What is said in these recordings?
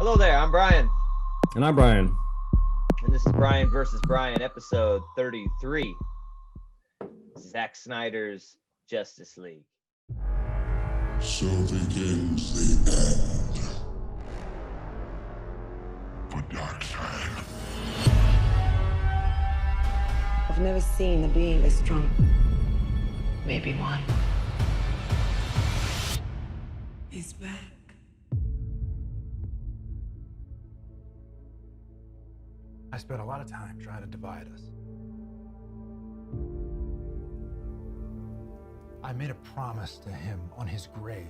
Hello there, I'm Bryan, And I'm Bryan. and this is Bryan versus Bryan, episode 33, Zack Snyder's Justice League. So begins the end for Darkseid. I've never seen a being this strong. Maybe one. He's back. I spent a lot of time trying to divide us. I made a promise to him on his grave.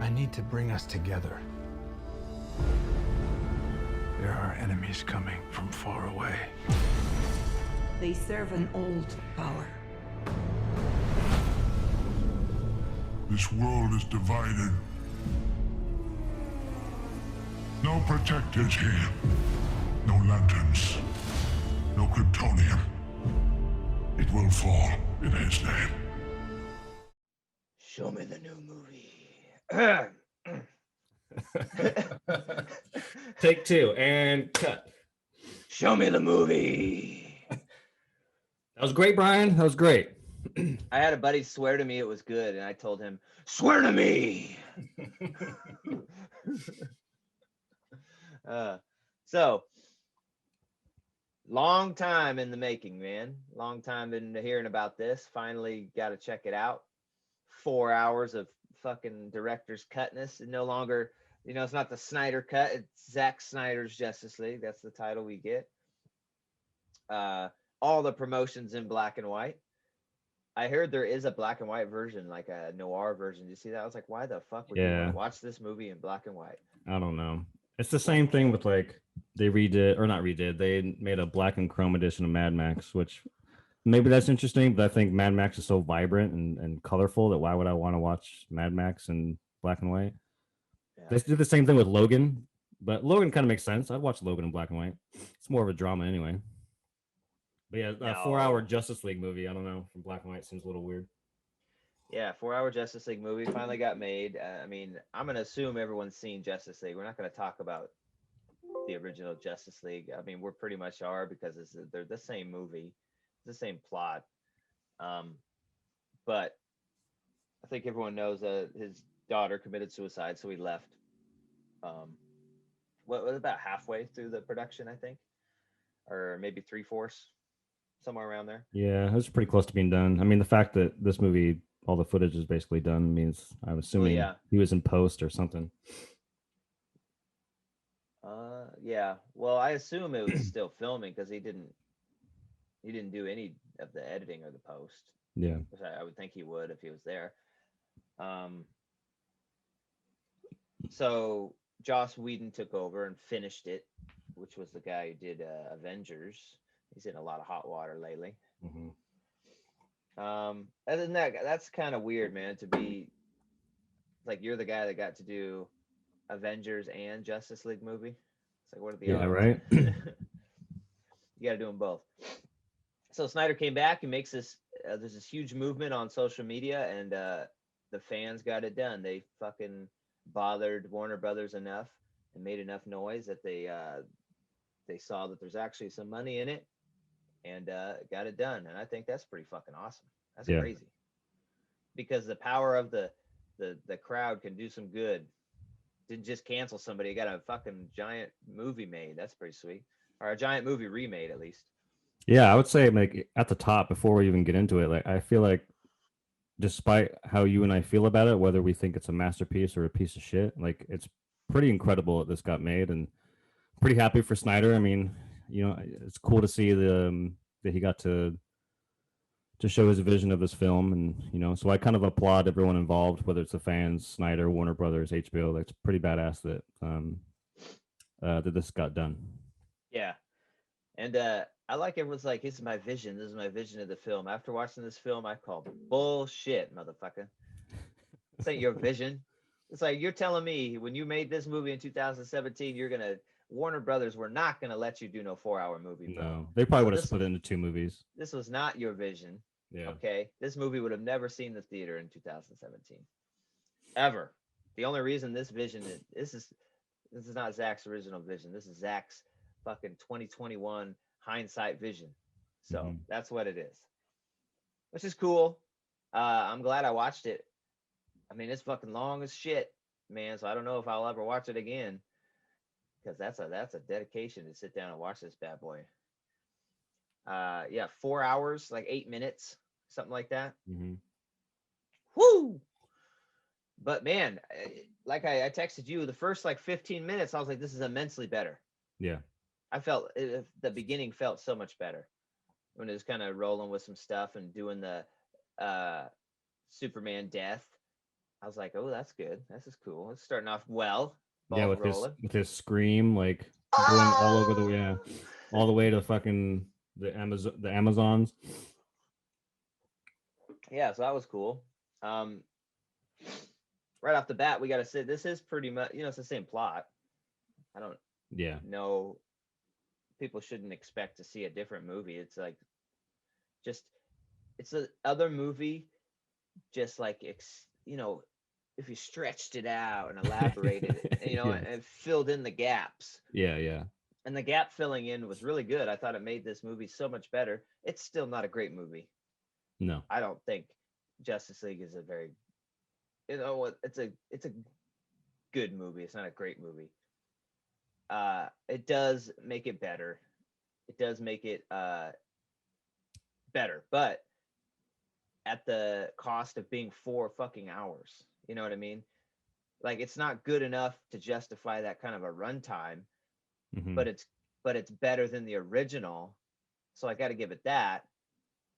I need to bring us together. There are enemies coming from far away. They serve an old power. This world is divided. No protectors here. No lanterns. No Kryptonium. It will fall in his name. Show me the new movie. Take two and cut. Show me the movie. That was great, Bryan. That was great. I had a buddy swear to me it was good, and I told him, swear to me. So, long time in the making, man. Long time in hearing about this. Finally got to check it out. 4 hours of fucking director's cutness. And no longer, it's not the Snyder Cut. It's Zack Snyder's Justice League. That's the title we get. All the promotions in black and white. I heard there is a black and white version, like a noir version. Did you see that? I was like, why the fuck would you want to watch this movie in black and white? I don't know. It's the same thing with they made a black and chrome edition of Mad Max, which maybe that's interesting, but I think Mad Max is so vibrant and colorful that why would I want to watch Mad Max in black and white? Yeah. They did the same thing with Logan, but Logan kind of makes sense. I'd watch Logan in black and white. It's more of a drama anyway. But yeah, a 4-hour Justice League movie, I don't know, from black and white seems a little weird. Yeah, 4-hour Justice League movie finally got made. I'm going to assume everyone's seen Justice League. We're not going to talk about the original Justice League. We're pretty much are because they're the same movie, the same plot. But I think everyone knows that his daughter committed suicide, so he left. What was about halfway through the production, I think, or maybe 3/4, somewhere around there. Yeah, it was pretty close to being done. I mean, the fact that this movie, all the footage is basically done means I'm assuming he was in post or something. Yeah. Well, I assume it was still filming because he didn't do any of the editing or the post. Yeah. Which I would think he would if he was there. So Joss Whedon took over and finished it, which was the guy who did Avengers. He's in a lot of hot water lately. Mm-hmm. Other than that, that's kind of weird, man, to be like you're the guy that got to do Avengers and Justice League movie. It's like, what are the odds? Right. You got to do them both. So Snyder came back and makes this. There's this huge movement on social media, and the fans got it done. They fucking bothered Warner Brothers enough and made enough noise that they saw that there's actually some money in it. And got it done, and I think that's pretty fucking awesome. That's crazy, because the power of the crowd can do some good. Didn't just cancel somebody; you got a fucking giant movie made. That's pretty sweet, or a giant movie remade at least. Yeah, I would say like at the top before we even get into it. Like I feel like, despite how you and I feel about it, whether we think it's a masterpiece or a piece of shit, like it's pretty incredible that this got made, and pretty happy for Snyder. I mean, it's cool to see that he got to show his vision of this film, and so I kind of applaud everyone involved, whether it's the fans, Snyder, Warner Brothers, HBO. That's pretty badass that that this got done. Yeah, and I like everyone's like, "This is my vision. This is my vision of the film." After watching this film, I call bullshit, motherfucker. This ain't your vision. It's like you're telling me when you made this movie in 2017, Warner Brothers were not going to let you do no 4-hour movie. Bro. No, they probably would have split it into 2 movies. This was not your vision. Yeah. Okay. This movie would have never seen the theater in 2017. ever. The only reason this vision this is not Zach's original vision. This is Zach's fucking 2021 hindsight vision. So that's what it is, which is cool. I'm glad I watched it. I mean, it's fucking long as shit, man. So I don't know if I'll ever watch it again, because that's a dedication to sit down and watch this bad boy. Yeah, 4 hours, like 8 minutes, something like that. Woo! But man, like I texted you, the first like 15 minutes, I was like, this is immensely better. Yeah. I felt the beginning felt so much better when it was kind of rolling with some stuff and doing the Superman death. I was like, oh, that's good. This is cool. It's starting off well. Yeah, with his scream, like going all over all the way to fucking the Amazons. Yeah, so that was cool. Right off the bat, we got to say this is pretty much, it's the same plot. I don't know. People shouldn't expect to see a different movie. It's like, it's the other movie, just like, if you stretched it out and elaborated it, and filled in the gaps. Yeah. And the gap filling in was really good. I thought it made this movie so much better. It's still not a great movie. No. I don't think Justice League is a very, it's a good movie. It's not a great movie. It does make it better. It does make it better, but at the cost of being 4 fucking hours. You know what I mean? Like, it's not good enough to justify that kind of a runtime, but it's better than the original. So I got to give it that.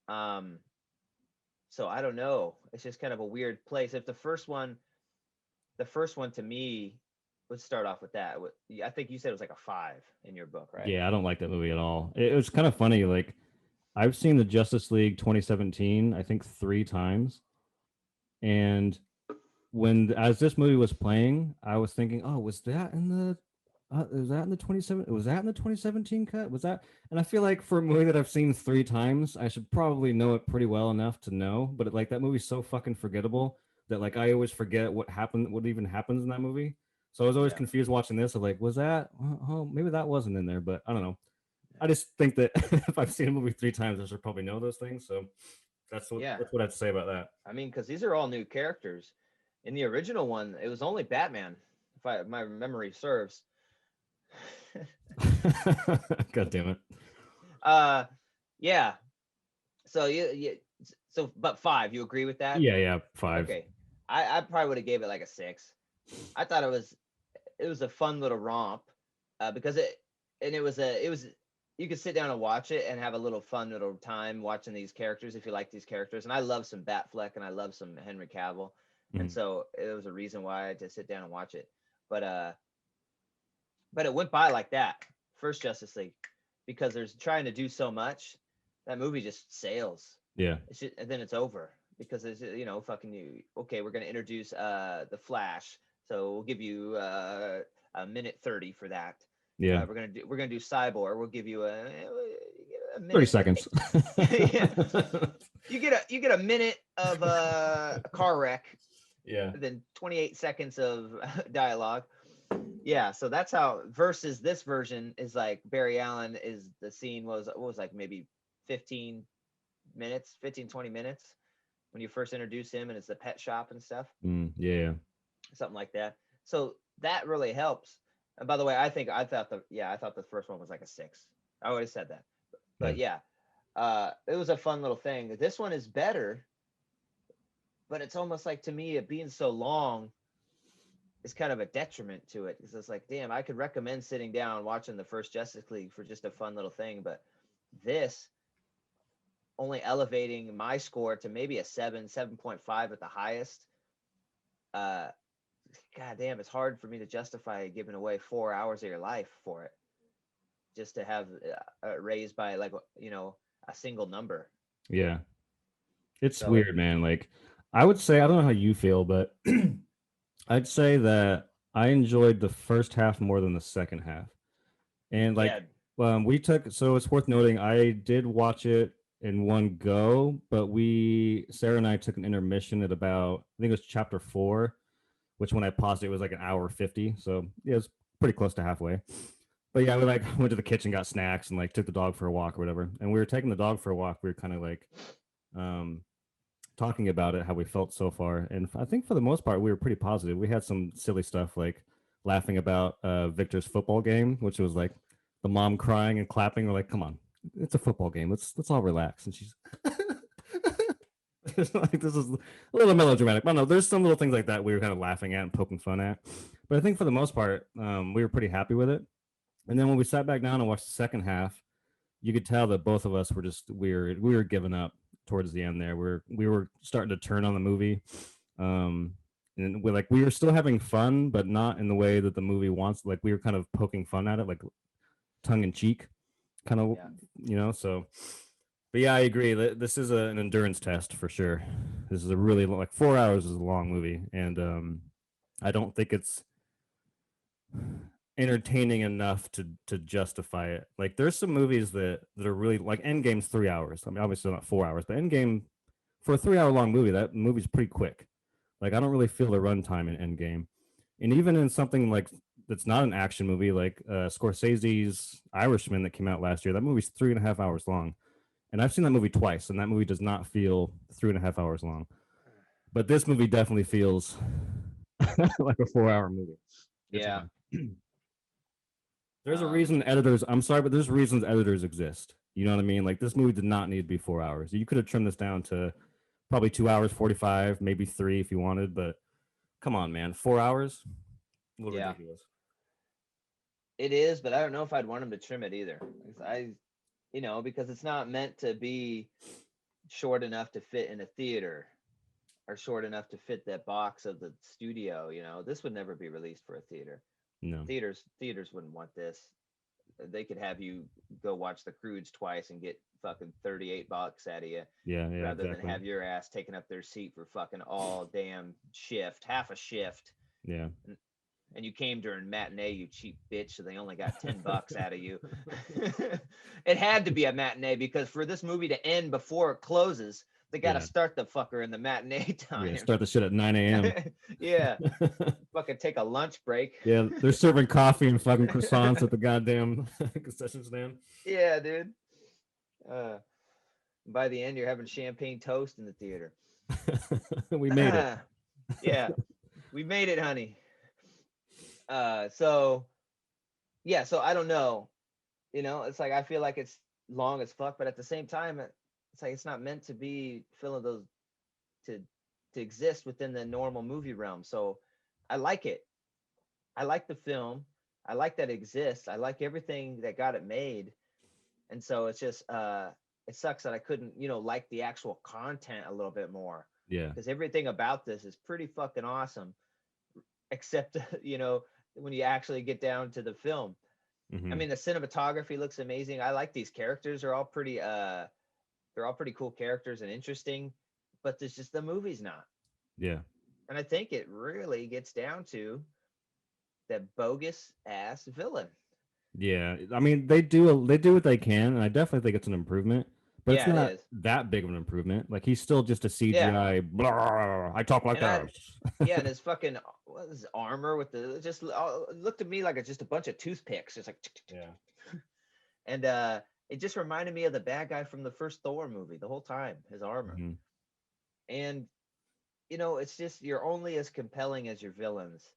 So I don't know. It's just kind of a weird place. If the first one to me, let's start off with that. I think you said it was like a 5 in your book, right? Yeah, I don't like that movie at all. It was kind of funny. Like, I've seen the Justice League 2017, I think 3 times. And as this movie was playing, I was thinking, oh, was that in the 2017 cut? Was that? And I feel like for a movie that I've seen 3 times, I should probably know it pretty well enough to know. But like, that movie's so fucking forgettable that like I always forget what even happens in that movie. So I was always confused watching this. Of like, was that? Oh, maybe that wasn't in there, but I don't know. I just think that if I've seen a movie 3 times, I should probably know those things. So that's what I have to say about that. I mean, because these are all new characters. In the original one, it was only Batman, if my memory serves. God damn it. Yeah. So but 5, you agree with that? Yeah, 5. Okay. I probably would have gave it like a 6. I thought it was a fun little romp, because you could sit down and watch it and have a little fun little time watching these characters if you like these characters. And I love some Batfleck and I love some Henry Cavill. And so it was a reason why I had to sit down and watch it. But it went by like that, first Justice League, because there's trying to do so much. That movie just sails. Yeah. And then it's over because it's, fucking you. Okay, we're going to introduce the Flash. So we'll give you a minute 30 for that. Yeah. We're gonna do Cyborg. We'll give you a minute. 30 seconds. Yeah. You get a minute of a car wreck. Yeah. Then 28 seconds of dialogue. Yeah, so that's how, versus this version is like Barry Allen is the scene was like maybe 15 minutes, 20 minutes when you first introduce him, and it's the pet shop and stuff. Yeah. Something like that. So that really helps. And by the way, I thought the first one was like a 6. I always said that. But yeah, it was a fun little thing. This one is better, but it's almost like, to me, it being so long is kind of a detriment to it, because it's like, damn, I could recommend sitting down watching the first Justice League for just a fun little thing, but this only elevating my score to maybe a 7.5 at the highest. God damn, it's hard for me to justify giving away 4 hours of your life for it, just to have raised by like, a single number. Yeah. It's weird, man. Like, I would say, I don't know how you feel, but I'd say that I enjoyed the first half more than the second half. And like, so it's worth noting, I did watch it in one go, but Sarah and I took an intermission at about, I think it was chapter 4. which when I paused it was like an hour 50. So yeah, it's pretty close to halfway. But yeah, we like went to the kitchen, got snacks, and like took the dog for a walk or whatever. And we were taking the dog for a walk. We were kind of like talking about it, how we felt so far. And I think for the most part, we were pretty positive. We had some silly stuff like laughing about Victor's football game, which was like the mom crying and clapping. We're like, come on, it's a football game. Let's all relax. And she's like, this is a little melodramatic. But no, there's some little things like that we were kind of laughing at and poking fun at. But I think for the most part, we were pretty happy with it. And then when we sat back down and watched the second half, you could tell that both of us were just we were giving up towards the end there. We were starting to turn on the movie. And we were still having fun, but not in the way that the movie wants. Like we were kind of poking fun at it, like tongue in cheek, kind of, so. But yeah, I agree. This is an endurance test for sure. This is a really like 4 hours is a long movie, and I don't think it's entertaining enough to justify it. Like there's some movies that are really like Endgame's 3 hours. I mean, obviously not 4 hours, but Endgame for a 3 hour long movie, that movie's pretty quick. Like I don't really feel the runtime in Endgame, and even in something like that's not an action movie, like Scorsese's Irishman that came out last year, that movie's 3.5 hours long. And I've seen that movie twice, and that movie does not feel 3.5 hours long. But this movie definitely feels like a 4 hour movie. Yeah. There's a reason editors, I'm sorry, but there's reasons editors exist. You know what I mean? Like this movie did not need to be 4 hours. You could have trimmed this down to probably 2 hours, 45, maybe 3 if you wanted, but come on, man. 4 hours? A little ridiculous. It is, but I don't know if I'd want him to trim it either. Because it's not meant to be short enough to fit in a theater or short enough to fit that box of the studio. This would never be released for a theater. No. Theaters wouldn't want this. They could have you go watch The Croods twice and get fucking $38 out of you. Yeah, rather exactly. than have your ass taking up their seat for fucking all damn shift, half a shift. Yeah. And you came during matinee, you cheap bitch, so they only got $10 out of you. It had to be a matinee because for this movie to end before it closes, they got to start the fucker in the matinee time. Yeah, start the shit at 9 a.m. Yeah. Fucking take a lunch break. Yeah, they're serving coffee and fucking croissants at the goddamn concession stand. Yeah, dude. By the end, you're having champagne toast in the theater. We made it. Yeah, we made it, honey. So I don't know. It's like I feel like it's long as fuck, but at the same time, it's like it's not meant to be filling those to exist within the normal movie realm. So I like it. I like the film. I like that it exists. I like everything that got it made. And so it's just it sucks that I couldn't, like the actual content a little bit more. Yeah. Because everything about this is pretty fucking awesome. Except, when you actually get down to the film. Mm-hmm. I mean, the cinematography looks amazing. I like these characters. They're all pretty cool characters and interesting, but there's just the movie's not. Yeah. And I think it really gets down to that bogus ass villain. Yeah. I mean, they do what they can, and I definitely think it's an improvement. But it's not it that big of an improvement. Like he's still just a CGI. Blah, I talk like that. Yeah, and his fucking his armor with the just looked to me like it's just a bunch of toothpicks. It's like and it just reminded me of the bad guy from the first Thor movie the whole time. His armor, and it's just you're only as compelling as your villains,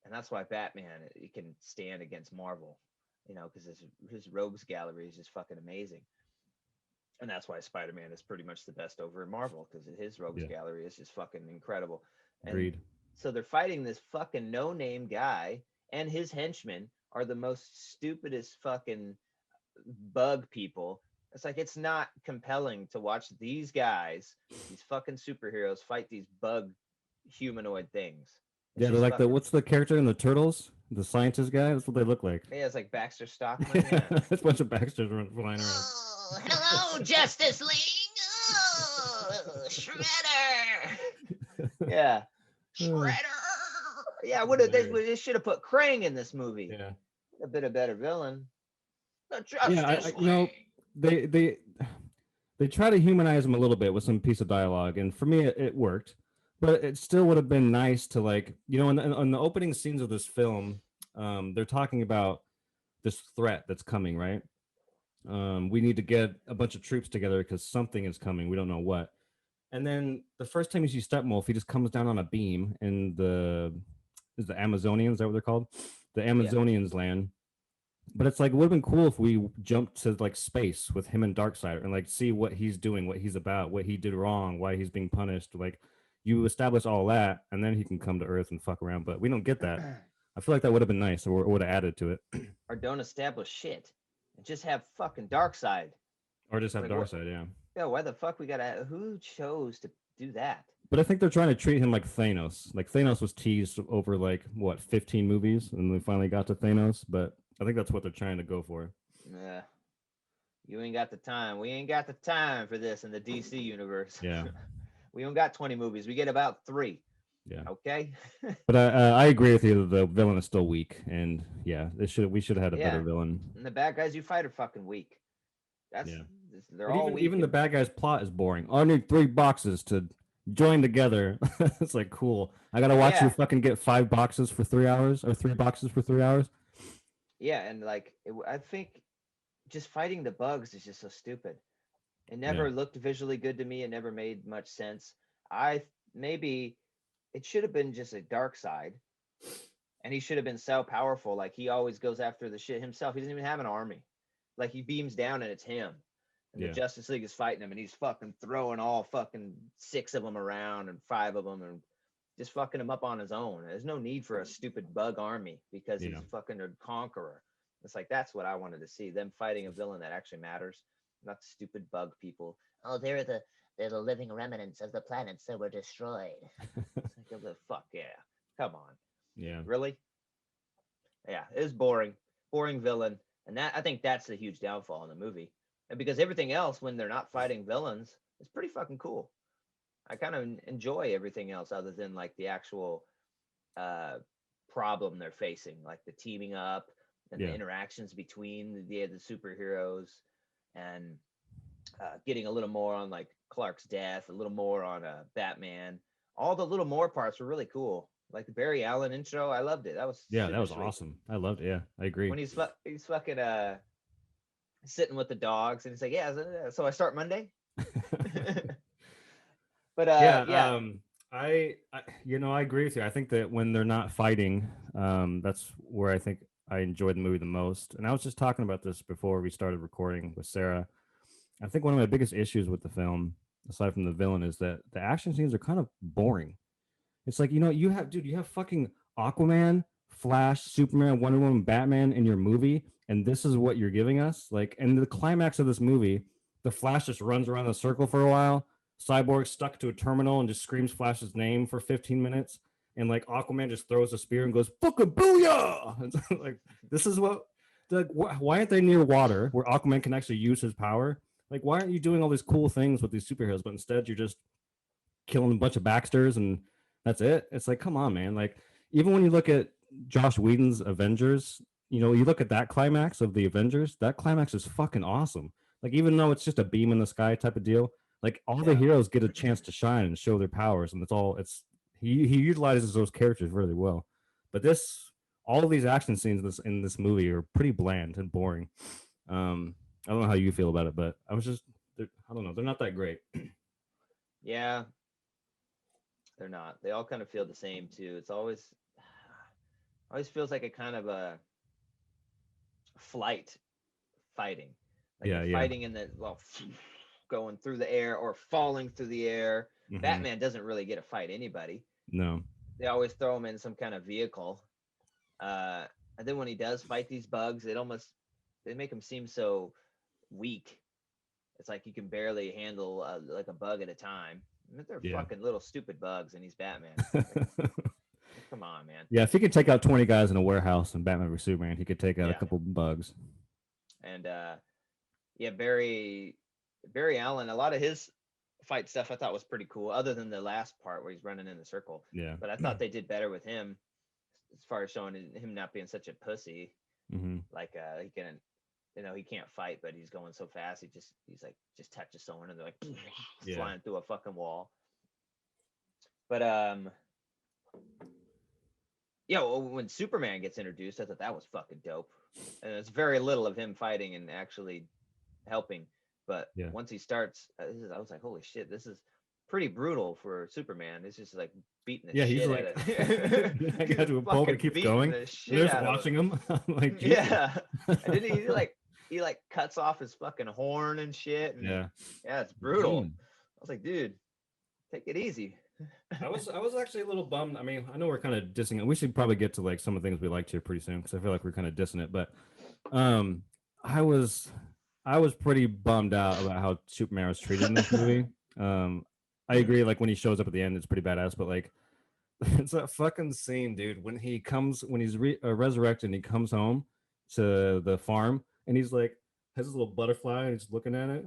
and that's why Batman you can stand against Marvel, because his rogues gallery is just fucking amazing. And that's why Spider-Man is pretty much the best over in Marvel, because his rogues gallery is just fucking incredible. And agreed. So they're fighting this fucking no-name guy, and his henchmen are the most stupidest fucking bug people. It's like it's not compelling to watch these guys, these fucking superheroes, fight these bug humanoid things. They're like fucking... what's the character in the Turtles? The scientist guy? That's what they look like. Yeah, it's like Baxter Stockman. Yeah. There's a bunch of Baxters flying around. Oh, hello, Justice League. Oh, Shredder. Yeah. Shredder. Yeah, they should have put Krang in this movie. Yeah. A bit of better villain. They try to humanize him a little bit with some piece of dialogue, and for me it worked. But it still would have been nice to like, in the opening scenes of this film, they're talking about this threat that's coming, right? We need to get a bunch of troops together because something is coming. We don't know what. And then the first time you see Steppenwolf, he just comes down on a beam in the Amazonians, is that what they're called? The Yeah. Amazonians land. But it's like it would have been cool if we jumped to like space with him and Darkseid and like see what he's doing, what he's about, what he did wrong, why he's being punished. Like you establish all that, and then he can come to Earth and fuck around. But we don't get that. I feel like that would have been nice, or would have added to it, Or don't establish shit and just have fucking Darkseid. or just have Like, Darkseid. Yeah. yeah, why the fuck we gotta? Who chose to do that? But I think they're trying to treat him like Thanos. Like Thanos was teased over like what 15 movies, and we finally got to Thanos. But I think that's what they're trying to go for. Yeah, you ain't got the time. We ain't got the time for this in the DC universe. Yeah. We don't got 20 movies. We get about 3. Yeah. Okay. But I agree with you that the villain is still weak, and yeah, we should have had a better Yeah. villain. And the bad guys you fight are fucking weak. That's Yeah. they're But all even weak. even the bad guy's plot is boring. I need 3 boxes to join together. It's like cool. I gotta watch you Yeah. fucking get 5 boxes for 3 hours or 3 boxes for 3 hours. Yeah, and like I think just fighting the bugs is just so stupid. It never looked visually good to me. It never made much sense. Maybe it should have been just a dark side, and he should have been so powerful. Like he always goes after the shit himself. He doesn't even have an army. Like he beams down and it's him. And Yeah. the Justice League is fighting him, and he's fucking throwing all fucking 6 of them around and 5 of them, and just fucking him up on his own. There's no need for a stupid bug army because he's Yeah. fucking a conqueror. It's like that's what I wanted to see, them fighting a villain that actually matters, not stupid bug people. Oh, they're the living remnants of the planets that were destroyed. It's like, oh, the fuck yeah, come on, Yeah. really? Yeah, it was boring villain, and that I think that's the huge downfall in the movie. And because everything else, when they're not fighting villains, is pretty fucking cool. I kind of enjoy everything else other than like the actual problem they're facing, like the teaming up and the Yeah. interactions between the superheroes, and getting a little more on like Clark's death, a little more on Batman. All the little more parts were really cool. Like the Barry Allen intro, I loved it. That was Yeah, that super was sweet. awesome. I loved it. Yeah, I agree. When he's fucking sitting with the dogs, and he's like, yeah, so I start Monday. But yeah, I agree with you. I think that when they're not fighting, that's where I think I enjoyed the movie the most. And I was just talking about this before we started recording with Sarah. I think one of my biggest issues with the film, aside from the villain, is that the action scenes are kind of boring. It's like, you have fucking Aquaman, Flash, Superman, Wonder Woman, Batman in your movie, and this is what you're giving us? Like, and the climax of this movie, the Flash just runs around the circle for a while. Cyborg stuck to a terminal and just screams Flash's name for 15 minutes. And like Aquaman just throws a spear and goes, "Fucka booyah!" It's like, this is what, like, why aren't they near water where Aquaman can actually use his power? Like, why aren't you doing all these cool things with these superheroes, but instead you're just killing a bunch of Baxters and that's it? It's like, come on, man. Like, even when you look at Josh Whedon's Avengers, you look at that climax of the Avengers, that climax is fucking awesome. Like, even though it's just a beam in the sky type of deal, like all the heroes get a chance to shine and show their powers, and he utilizes those characters really well. But all of these action scenes in this movie are pretty bland and boring. I don't know how you feel about it, but I don't know, they're not that great. yeah, they're not. They all kind of feel the same too. It's always feels like a kind of a flight fighting, like Yeah, they're yeah. fighting in the going through the air or falling through the air. Mhm. Batman doesn't really get to fight anybody. No. They always throw him in some kind of vehicle. And then when he does fight these bugs, they make him seem so weak. It's like you can barely handle like a bug at a time. They're Yeah. fucking little stupid bugs, and he's Batman. Like, come on, man. Yeah, if he could take out 20 guys in a warehouse in Batman vs Superman, he could take out a Yeah. couple bugs. And yeah, Barry Allen, a lot of his fight stuff I thought was pretty cool, other than the last part where he's running in the circle. Yeah. But I thought they did better with him as far as showing him not being such a pussy. Mm-hmm. Like he can, he can't fight, but he's going so fast. He's like just touches someone and they're like Yeah. flying through a fucking wall. But yeah, well, when Superman gets introduced, I thought that was fucking dope. And it's very little of him fighting and actually helping. But Yeah. once he starts, I was like, holy shit, this is pretty brutal for Superman. It's just like beating the Yeah, he's shit like, out of I got to a point where it keeps going. And they're just watching him. I'm like, Jesus. Yeah. And then he like cuts off his fucking horn and shit. And Yeah. yeah, it's brutal. Mm. I was like, dude, take it easy. I was actually a little bummed. I mean, I know we're kind of dissing it. We should probably get to like some of the things we liked here pretty soon because I feel like we're kind of dissing it. But I was pretty bummed out about how Superman was treated in this movie. I agree. Like when he shows up at the end, it's pretty badass. But like, it's that fucking scene, dude. When he's resurrected and he comes home to the farm and he's like has his little butterfly and he's looking at it.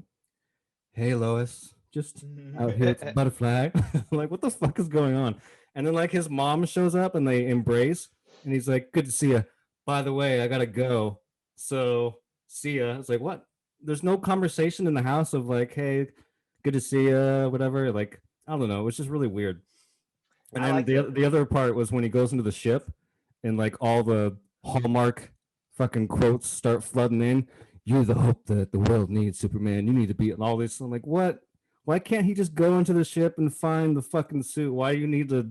Hey, Lois. Just out here with the butterfly. Like, what the fuck is going on? And then like his mom shows up and they embrace and he's like, good to see you. By the way, I gotta go. So see ya. It's like, what? There's no conversation in the house of like, hey, good to see ya, whatever. Like, I don't know. It was just really weird. And then the other part was when he goes into the ship and like all the Hallmark fucking quotes start flooding in. You're the hope that the world needs, Superman. You need to be and all this. I'm like, what? Why can't he just go into the ship and find the fucking suit? Why do you need to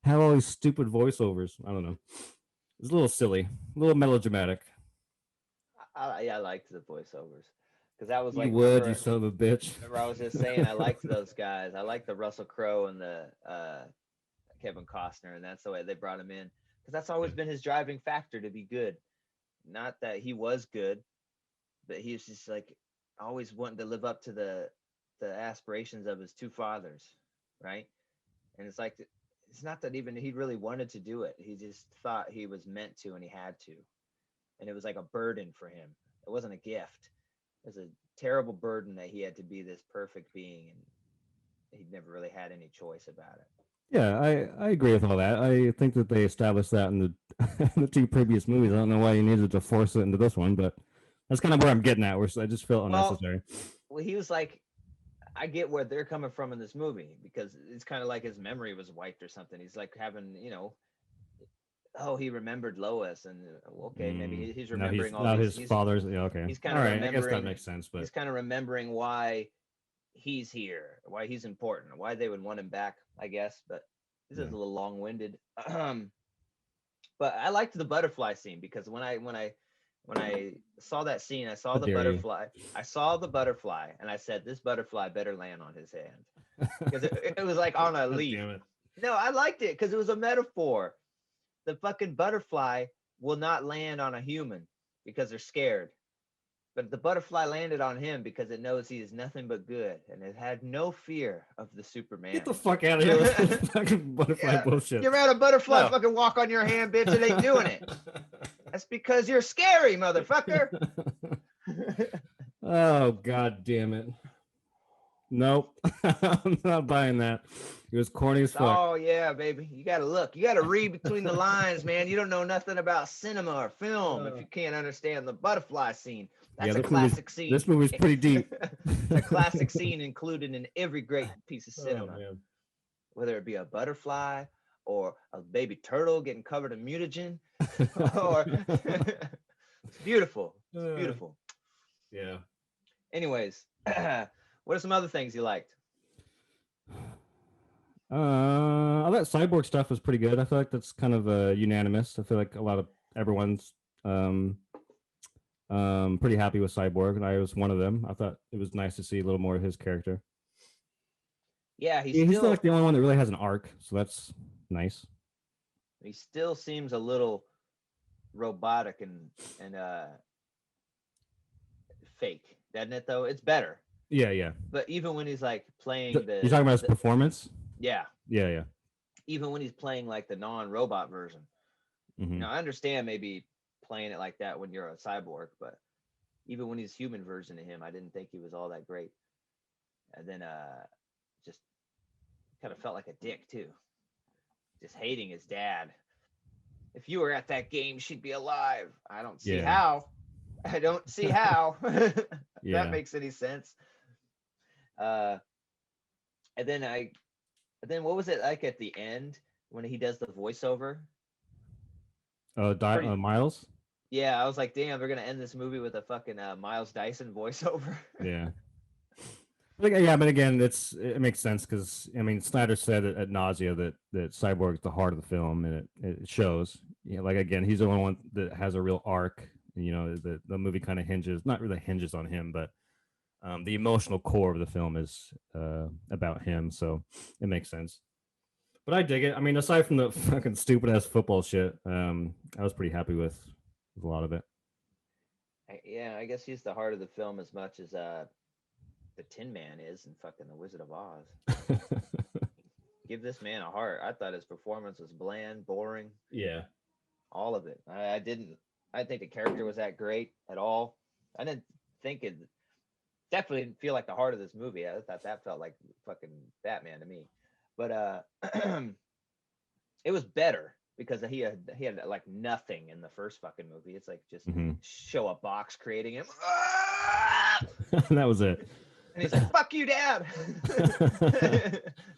have all these stupid voiceovers? I don't know. It's a little silly, a little melodramatic. I liked the voiceovers because that was like, you son of a bitch. Remember, I was just saying I liked those guys. I liked the Russell Crowe and the Kevin Costner, and that's the way they brought him in because that's always been his driving factor to be good. Not that he was good, but he was just like always wanting to live up to the aspirations of his two fathers, right? And it's like it's not that even he really wanted to do it. He just thought he was meant to and he had to. And it was like a burden for him. It wasn't a gift. It was a terrible burden that he had to be this perfect being and he never really had any choice about it. Yeah, I agree with all that. I think that they established that in the two previous movies. I don't know why you needed to force it into this one, but that's kind of where I'm getting at. Where I just feel unnecessary. Well, he was like, I get where they're coming from in this movie because it's kind of like his memory was wiped or something. He's like having, he remembered Lois and okay, maybe he's remembering all his father's. Yeah, okay. He's kind of remembering. I guess that makes sense, but he's kind of remembering why he's here, why he's important, why they would want him back, I guess. But this is a little long-winded. But I liked the butterfly scene because when I saw that scene, I saw the butterfly. I saw the butterfly, and I said, "This butterfly better land on his hand," because it was like on a leaf. No, I liked it because it was a metaphor. The fucking butterfly will not land on a human because they're scared, but the butterfly landed on him because it knows he is nothing but good, and it had no fear of the Superman. Get the fuck out of here with this fucking butterfly bullshit. You're out of butterfly fucking walk on your hand, bitch, it ain't doing it. That's because you're scary, motherfucker. Oh, god damn it. Nope. I'm not buying that. It was corny as fuck. Oh, yeah, baby. You got to look. You got to read between the lines, man. You don't know nothing about cinema or film if you can't understand the butterfly scene. That's a classic scene. This movie's pretty deep. It's a classic scene included in every great piece of cinema. Oh, whether it be a butterfly or a baby turtle getting covered in mutagen. Or it's beautiful. It's beautiful. Yeah. Anyways, what are some other things you liked? All that cyborg stuff was pretty good. I feel like that's kind of unanimous. I feel like everyone's pretty happy with Cyborg, and I was one of them. I thought it was nice to see a little more of his character. Yeah, he's still like the only one that really has an arc, so that's nice. He still seems a little robotic and fake, doesn't it? Though it's better. Yeah. But even when he's like playing you're talking about his performance. Yeah. Even when he's playing like the non-robot version. Mm-hmm. Now I understand maybe playing it like that when you're a cyborg, but even when he's human version of him, I didn't think he was all that great. And then just kind of felt like a dick too. Just hating his dad. If you were at that game, she'd be alive. I don't see how. I don't see how. That makes any sense. And then And then what was it like at the end when he does the voiceover? Pretty, Miles. yeah, I was like, damn, they're gonna end this movie with a fucking Miles Dyson voiceover. Yeah. Yeah, but again, it makes sense because I mean Snyder said it at nausea that Cyborg's the heart of the film, and it shows. You know, like again, he's the only one that has a real arc. You know, the movie kind of not really hinges on him, but the emotional core of the film is about him, so it makes sense. But I dig it. I mean, aside from the fucking stupid ass football shit, I was pretty happy with a lot of it. Yeah, I guess he's the heart of the film as much as the Tin Man is in fucking The Wizard of Oz. Give this man a heart. I thought his performance was bland, boring, Yeah. all of it. I didn't think the character was that great at all. I didn't think it definitely didn't feel like the heart of this movie. I thought that felt like fucking Batman to me. But it was better because he had like nothing in the first fucking movie. It's like just show a box creating him. That was it. And he's like, fuck you, Dad.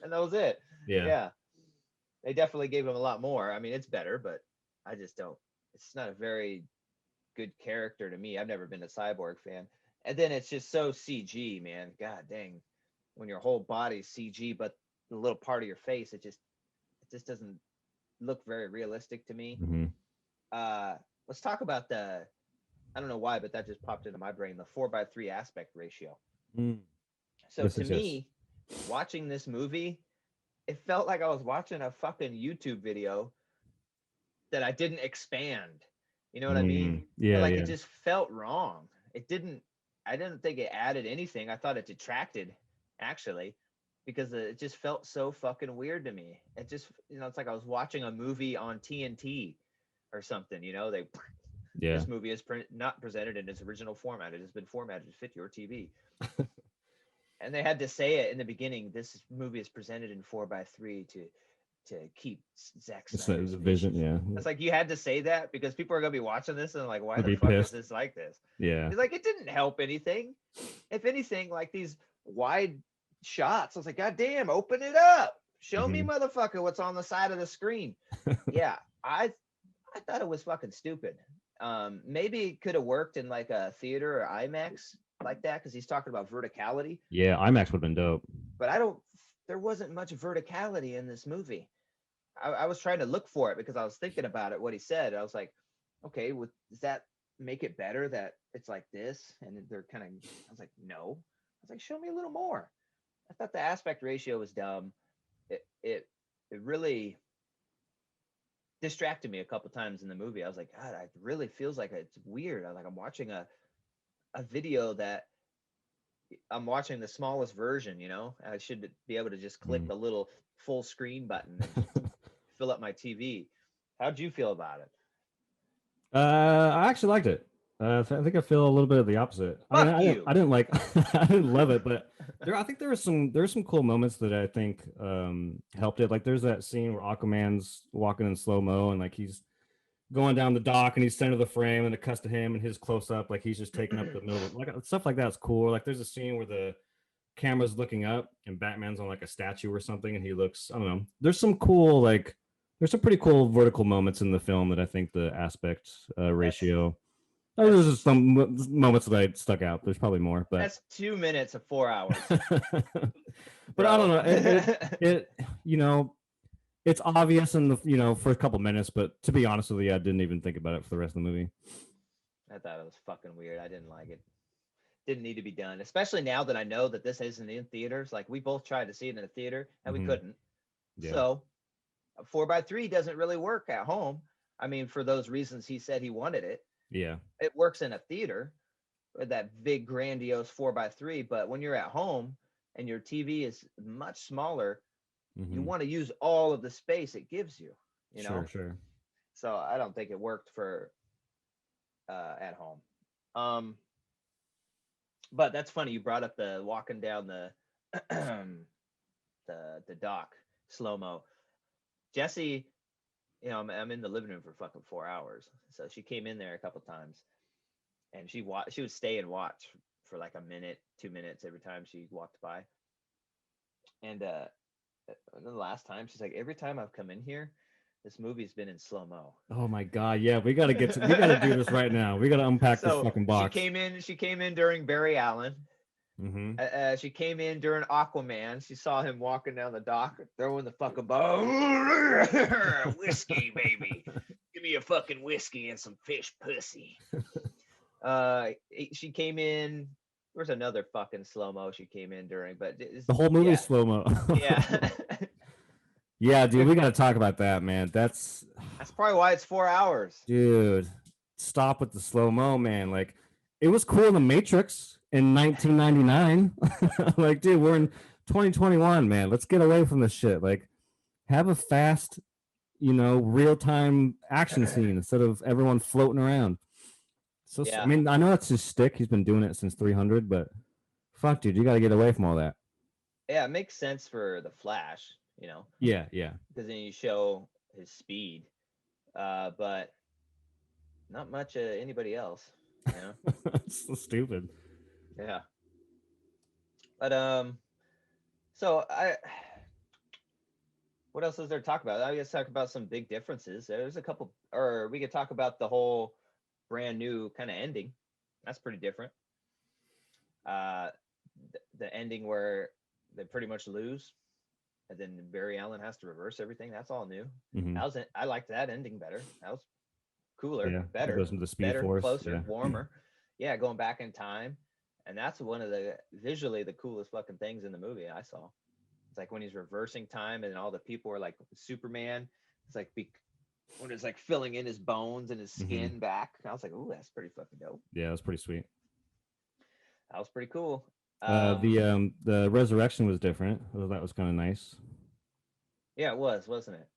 And that was it. Yeah. They definitely gave him a lot more. I mean, it's better, but I just don't. It's not a very good character to me. I've never been a Cyborg fan. And then it's just so CG, man. God dang. When your whole body's CG, but the little part of your face, it just doesn't look very realistic to me. Let's talk about I don't know why, but that just popped into my brain, the 4:3 aspect ratio. So to me, watching this movie, it felt like I was watching a fucking YouTube video that I didn't expand. You know what I mean? Yeah. Like it just felt wrong. I didn't think it added anything. I thought it detracted, actually, because it just felt so fucking weird to me. It just, it's like I was watching a movie on TNT or something, this movie is not presented in its original format. It has been formatted to fit your TV. And they had to say it in the beginning. This movie is presented in 4:3 to keep Zack Snyder's vision. Yeah, it's like you had to say that because people are gonna be watching this and like, why the fuck is this like this? Yeah, it's like it didn't help anything. If anything, like these wide shots, I was like, God damn, open it up, show me, motherfucker, what's on the side of the screen. Yeah, I thought it was fucking stupid. Maybe it could have worked in like a theater or IMAX like that because he's talking about verticality. Yeah, IMAX would have been dope. But there wasn't much verticality in this movie. I was trying to look for it because I was thinking about it, what he said. I was like, okay, does that make it better that it's like this? And they're kind of, I was like, no. I was like, show me a little more. I thought the aspect ratio was dumb. It really distracted me a couple times in the movie. I was like, God, it really feels like it's weird. I'm watching a video that I'm watching the smallest version, I should be able to just click the little full screen button and fill up my TV. How'd you feel about it? I actually liked it. I think I feel a little bit of the opposite. I didn't like, I didn't love it, but I think there were some cool moments that I think helped it. Like there's that scene where Aquaman's walking in slow-mo and like he's going down the dock and he's center of the frame and it cuts to him and his close up, like he's just taking up the middle of, like stuff like that's cool. Like there's a scene where the camera's looking up and Batman's on like a statue or something and he looks, I don't know. There's some pretty cool vertical moments in the film that I think the aspect ratio. There's just some moments that I stuck out. There's probably more, but that's 2 minutes of 4 hours. But I don't know. It it's obvious in the first couple minutes, but to be honest with you, I didn't even think about it for the rest of the movie. I thought it was fucking weird. I didn't like it. Didn't need to be done, especially now that I know that this isn't in theaters. Like we both tried to see it in a theater and we couldn't. Yeah. So 4:3 doesn't really work at home. I mean, for those reasons he said he wanted it. Yeah. It works in a theater with that big grandiose 4:3, but when you're at home and your TV is much smaller, you want to use all of the space it gives you, Sure. So I don't think it worked for at home. But that's funny you brought up the walking down the the dock slow-mo. Jesse, I'm in the living room for fucking 4 hours, so she came in there a couple times and she would stay and watch for like a minute, 2 minutes every time she walked by. And and then the last time she's like, every time I've come in here, this movie's been in slow mo. Oh my god, yeah, we gotta do this right now. We gotta unpack this So fucking box. She came in during Barry Allen. Mm-hmm. She came in during Aquaman. She saw him walking down the dock, throwing the fucking ball. Whiskey, baby. Give me a fucking whiskey and some fish pussy. She came in. There's another fucking slow mo she came in during, but The whole movie's slow mo. Yeah. Yeah, dude, we gotta talk about that, man. That's probably why it's 4 hours. dude. Stop with the slow mo, man. Like, it was cool in the Matrix in 1999. Like, dude, we're in 2021, man. Let's get away from this shit. Like, have a fast, real time action scene instead of everyone floating around. So, Yeah. I mean, I know that's his stick. He's been doing it since 300, but fuck, dude, you got to get away from all that. Yeah, it makes sense for the Flash, Yeah. because then you show his speed, but not much anybody else, It's so stupid. Yeah. But so what else is there to talk about? I guess talk about some big differences. There's a couple, or we could talk about the whole brand new kind of ending. That's pretty different. The ending where they pretty much lose, and then Barry Allen has to reverse everything. That's all new. Mhm. I liked that ending better. That was cooler, Yeah, better, goes into the Speed better, Force, closer, yeah. warmer. Yeah, going back in time, and that's one of the visually the coolest fucking things in the movie I saw. It's like when he's reversing time, and all the people are like Superman. It's like when it's like filling in his bones and his skin back. I was like, ooh, that's pretty fucking dope. Yeah, that's pretty sweet. That was pretty cool. The resurrection was different. Oh, that was kind of nice. Yeah, it was, wasn't it?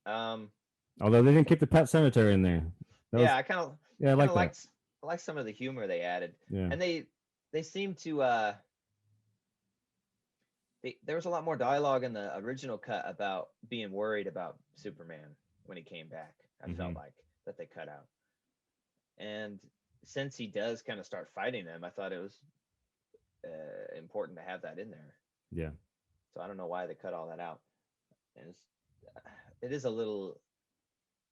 Although they didn't keep the pet cemetery in there. Yeah, I kind of I like that. I like some of the humor they added. Yeah. And they seem to there was a lot more dialogue in the original cut about being worried about Superman when he came back. I felt like that they cut out. And since he does kind of start fighting them, I thought it was important to have that in there. Yeah. So I don't know why they cut all that out. And it is a little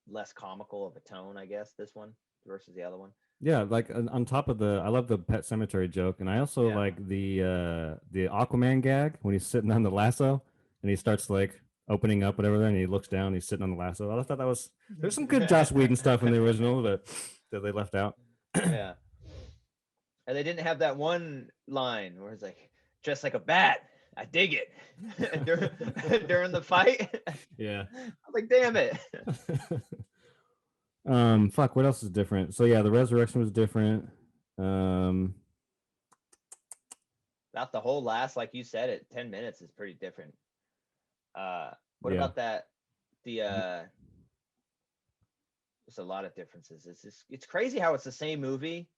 less comical of a tone, I guess, this one versus the other one. Yeah, like on top of I love the pet cemetery joke, and I also like the Aquaman gag when he's sitting on the lasso and he starts like opening up whatever there, and he looks down, and he's sitting on the lasso. I thought there's some good Joss Whedon stuff in the original that they left out. Yeah, and they didn't have that one line where it's like dressed like a bat. I dig it. during the fight. Yeah, I'm like, damn it. Fuck, what else is different? So yeah, the resurrection was different. Not the whole last, like you said, 10 minutes is pretty different. What about that? There's a lot of differences. It's crazy how it's the same movie,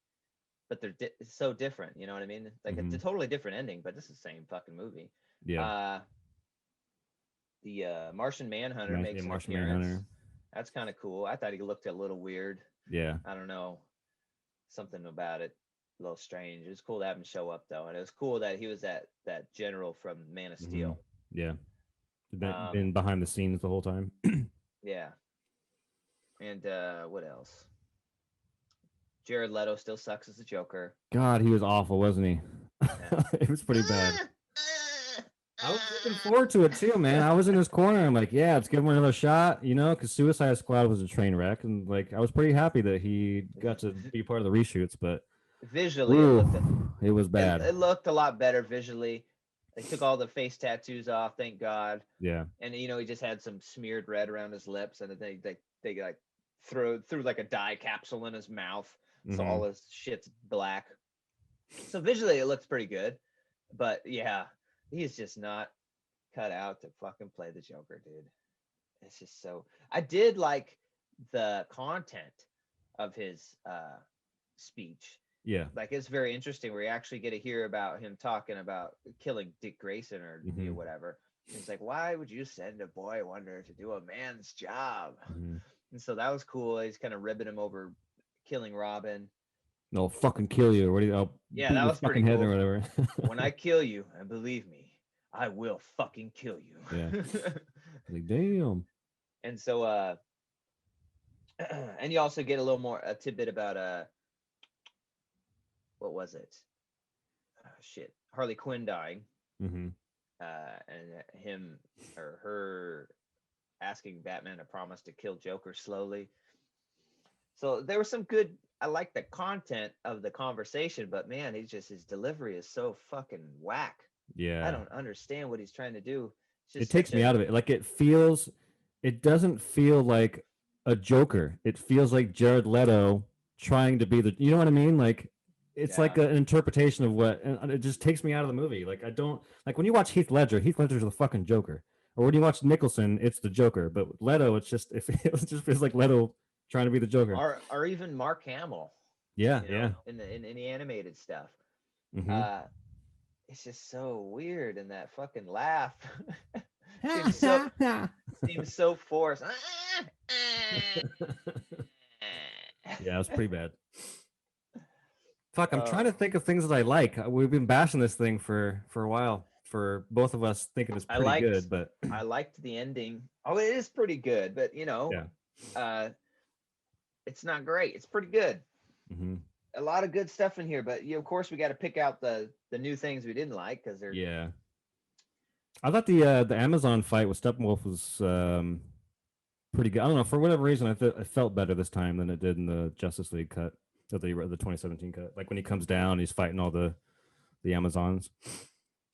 but it's so different. You know what I mean? Like it's a totally different ending, but this is the same fucking movie. Yeah. The Martian Manhunter makes an appearance. That's kind of cool. I thought he looked a little weird. Yeah. I don't know. Something about it, a little strange. It was cool to have him show up though, and it was cool that he was that general from Man of Steel. Yeah. Been behind the scenes the whole time. Yeah. And what else? Jared Leto still sucks as a Joker. God, he was awful, wasn't he? Yeah. It was pretty bad. I was looking forward to it too, man. I was in his corner. I'm like, yeah, let's give him another shot, because Suicide Squad was a train wreck, and like I was pretty happy that he got to be part of the reshoots. But visually, it was bad. It looked a lot better visually. They took all the face tattoos off, thank God. Yeah. And he just had some smeared red around his lips, and they like threw like a dye capsule in his mouth, so all his shit's black. So visually, it looks pretty good, but yeah. He's just not cut out to fucking play the Joker, dude. It's just so. I did like the content of his speech. Yeah. Like it's very interesting where you actually get to hear about him talking about killing Dick Grayson or whatever. It's like, why would you send a boy wonder to do a man's job? And so that was cool. He's kind of ribbing him over killing Robin. No, fucking kill you. What do you? Yeah, that was pretty head cool. Or whatever. When I kill you, and believe me, I will fucking kill you. Yeah. Like, damn. And so and you also get a little more a tidbit about what was it? Shit. Harley Quinn dying. Mm-hmm. And him or her asking Batman to promise to kill Joker slowly. So there was some good. I like the content of the conversation, but man, his delivery is so fucking whack. Yeah. I don't understand what he's trying to do. It's It just takes me out of it. Like it doesn't feel like a Joker. It feels like Jared Leto trying to be you know what I mean? Like it's like an interpretation of what, and it just takes me out of the movie. Like I don't like when you watch Heath Ledger's the fucking Joker, or when you watch Nicholson, it's the Joker. But Leto, it just feels like Leto trying to be the Joker. Or even Mark Hamill. Yeah, you know, in the animated stuff. Mm-hmm. It's just so weird, and that fucking laugh seems so forced. Yeah, it was pretty bad. Fuck, I'm trying to think of things that I like. We've been bashing this thing for a while. For both of us thinking it's pretty good, but I liked the ending. Oh, it is pretty good, but you know, it's not great. It's pretty good. Mm-hmm. A lot of good stuff in here, but of course we got to pick out the new things we didn't like because they're I thought the Amazon fight with Steppenwolf was pretty good. I don't know, for whatever reason it felt better this time than it did in the Justice League cut, or the 2017 cut. Like when he comes down, he's fighting all the Amazons.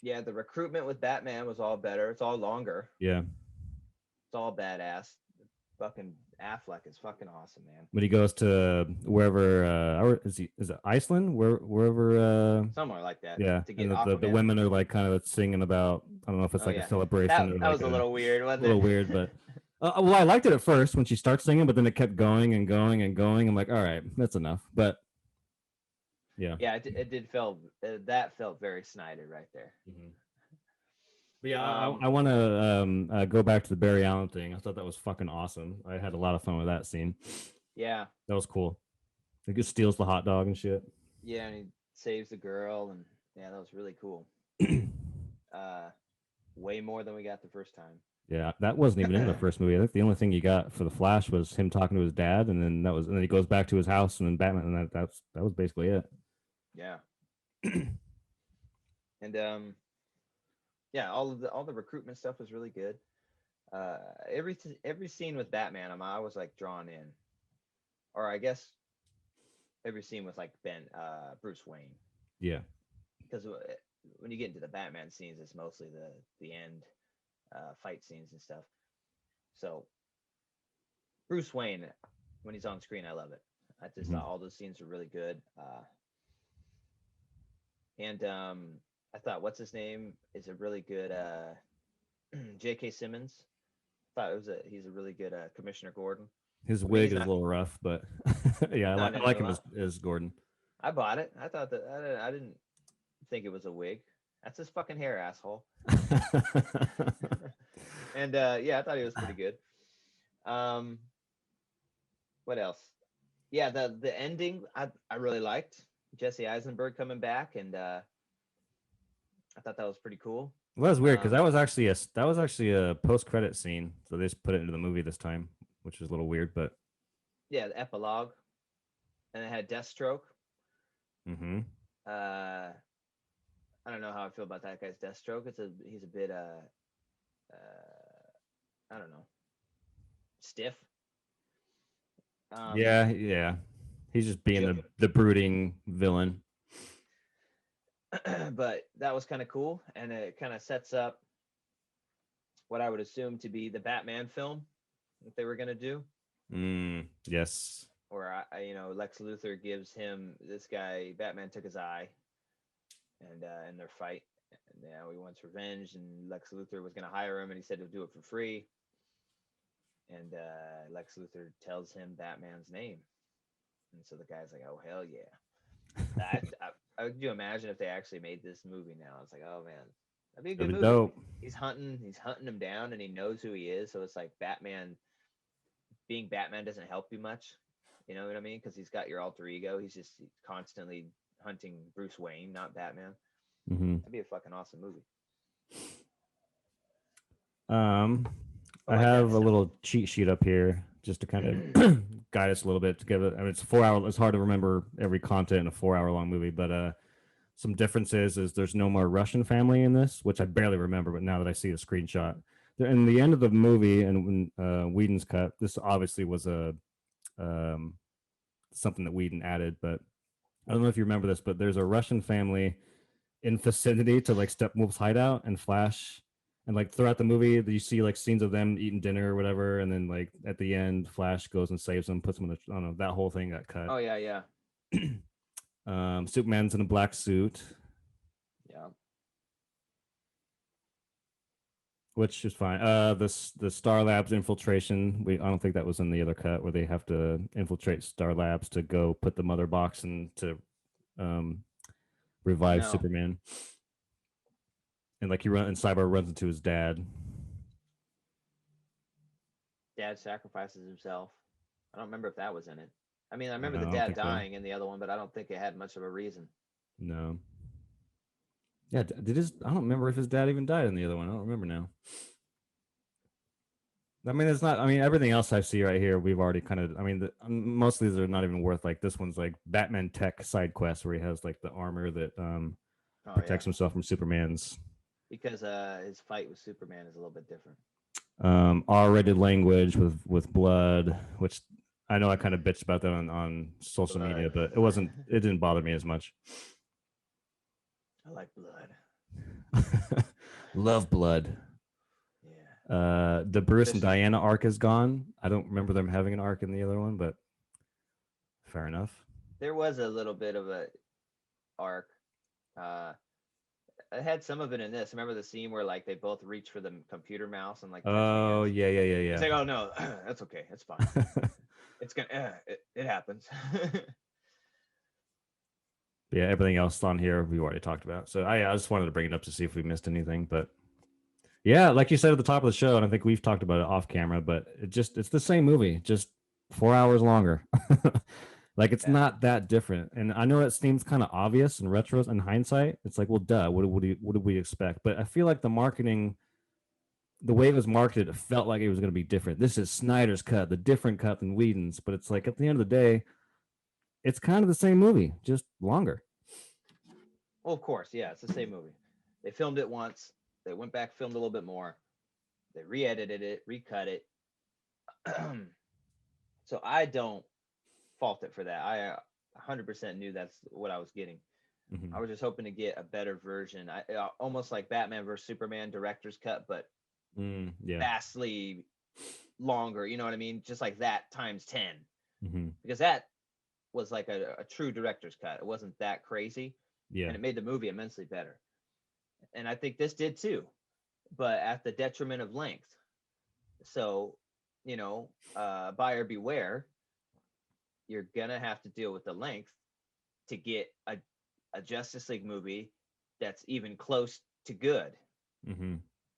Yeah, the recruitment with Batman was all better. It's all longer. Yeah, it's all badass. Fucking Affleck is fucking awesome, man. When he goes to wherever, is it Iceland? Wherever, somewhere like that. Yeah, to get and the women are like kind of singing about. I don't know if it's a celebration. That was a little weird, wasn't it? A little weird, but well, I liked it at first when she starts singing, but then it kept going and going and going. I'm like, all right, that's enough. But yeah, it did felt that felt very Snyder right there. Mm-hmm. But yeah, I want to go back to the Barry Allen thing. I thought that was fucking awesome. I had a lot of fun with that scene. Yeah, that was cool. He just steals the hot dog and shit. Yeah, and he saves the girl, and that was really cool. Way more than we got the first time. Yeah, that wasn't even in the first movie. I think the only thing you got for the Flash was him talking to his dad, and then he goes back to his house, and then Batman, and that was basically it. Yeah. And yeah, all the recruitment stuff was really good. Every scene with Batman, I was like drawn in, or I guess every scene with like Bruce Wayne. Yeah. Because when you get into the Batman scenes, it's mostly the end fight scenes and stuff. So Bruce Wayne, when he's on screen, I love it. I just thought all those scenes were really good. And I thought, what's his name is a really good J.K. Simmons. I thought he's a really good Commissioner Gordon. His wig is a little rough, but yeah, I like him as Gordon. I bought it. I thought that I didn't think it was a wig. That's his fucking hair, asshole. And yeah, I thought he was pretty good. What else? Yeah, the ending I really liked. Jesse Eisenberg coming back, and I thought that was pretty cool. Well, that was weird because that was actually a post-credit scene, so they just put it into the movie this time, which is a little weird, but yeah, the epilogue, and it had Deathstroke. Mm-hmm. I don't know how I feel about that guy's Deathstroke. He's a bit I don't know, stiff. Yeah. He's just being the brooding villain. But that was kind of cool, and it kind of sets up what I would assume to be the Batman film that they were going to do. Yes. Or Lex Luthor gives him this guy. Batman took his eye, and in their fight, and now he wants revenge. And Lex Luthor was going to hire him, and he said he'll do it for free. And Lex Luthor tells him Batman's name, and so the guy's like, "Oh hell yeah!" Could you imagine if they actually made this movie now? It's like, oh man, that'd be a good movie. Dope. He's hunting him down, and he knows who he is. So it's like Batman. Being Batman doesn't help you much. You know what I mean? Because he's got your alter ego. He's constantly hunting Bruce Wayne, not Batman. Mm-hmm. That'd be a fucking awesome movie. Um, Oh, I my have bad. a little cheat sheet up here just to kind of guide us a little bit to give it. I mean, it's 4 hour. It's hard to remember every content in a 4 hour long movie, but some differences is there's no more Russian family in this, which I barely remember, but now that I see a screenshot, in the end of the movie and when Whedon's cut, this obviously was a um, something that Whedon added, but I don't know if you remember this, but there's a Russian family in vicinity to like Steppenwolf's hideout and Flash. And like throughout the movie, you see like scenes of them eating dinner or whatever, and then like at the end, Flash goes and saves them, puts them in the. I don't know, that whole thing got cut. Oh yeah. Superman's in a black suit, Yeah. which is fine. The Star Labs infiltration. I don't think that was in the other cut where they have to infiltrate Star Labs to go put the mother box and to um, revive No. Superman. And like Cyborg runs into his dad. Dad sacrifices himself. I don't remember if that was in it. I mean, I remember No, the I don't dad think so. dying in the other one, but I don't think it had much of a reason. No. Yeah, I don't remember if his dad even died in the other one. I don't remember now. I mean, it's not. I mean, everything else I see right here, we've already kind of. I mean, most of these are not even worth. Like this one's like Batman Tech side quest where he has like the armor that protects himself from Superman's. Because his fight with Superman is a little bit different. R-rated language with blood, which I know I kind of bitched about that on social media, but it wasn't. It didn't bother me as much. I like blood. Love blood. Yeah. The Bruce and Diana arc is gone. I don't remember them having an arc in the other one, but fair enough. There was a little bit of a arc. I had some of it in this. Remember the scene where like they both reach for the computer mouse and like. Oh yeah. It's like, oh no, that's okay, it's fine. It's gonna. It happens. Yeah, everything else on here we already talked about. So I just wanted to bring it up to see if we missed anything, but yeah, like you said at the top of the show, and I think we've talked about it off camera, but it's the same movie, just 4 hours longer. Like it's not that different. And I know it seems kind of obvious in retros and hindsight. It's like, well, duh, what did we expect? But I feel like the marketing, the way it was marketed, it felt like it was going to be different. This is Snyder's cut, the different cut than Whedon's. But it's like at the end of the day, it's kind of the same movie, just longer. Well, of course, yeah, it's the same movie. They filmed it once. They went back, filmed a little bit more. They re-edited it, recut it. So I don't fault it for that. I 100% knew that's what I was getting. Mm-hmm. I was just hoping to get a better version. Almost like Batman vs Superman director's cut, but vastly longer. You know what I mean? Just like that times 10. Mm-hmm. Because that was like a true director's cut. It wasn't that crazy. Yeah. And it made the movie immensely better. And I think this did too, but at the detriment of length. So, buyer beware. You're gonna have to deal with the length to get a Justice League movie that's even close to good,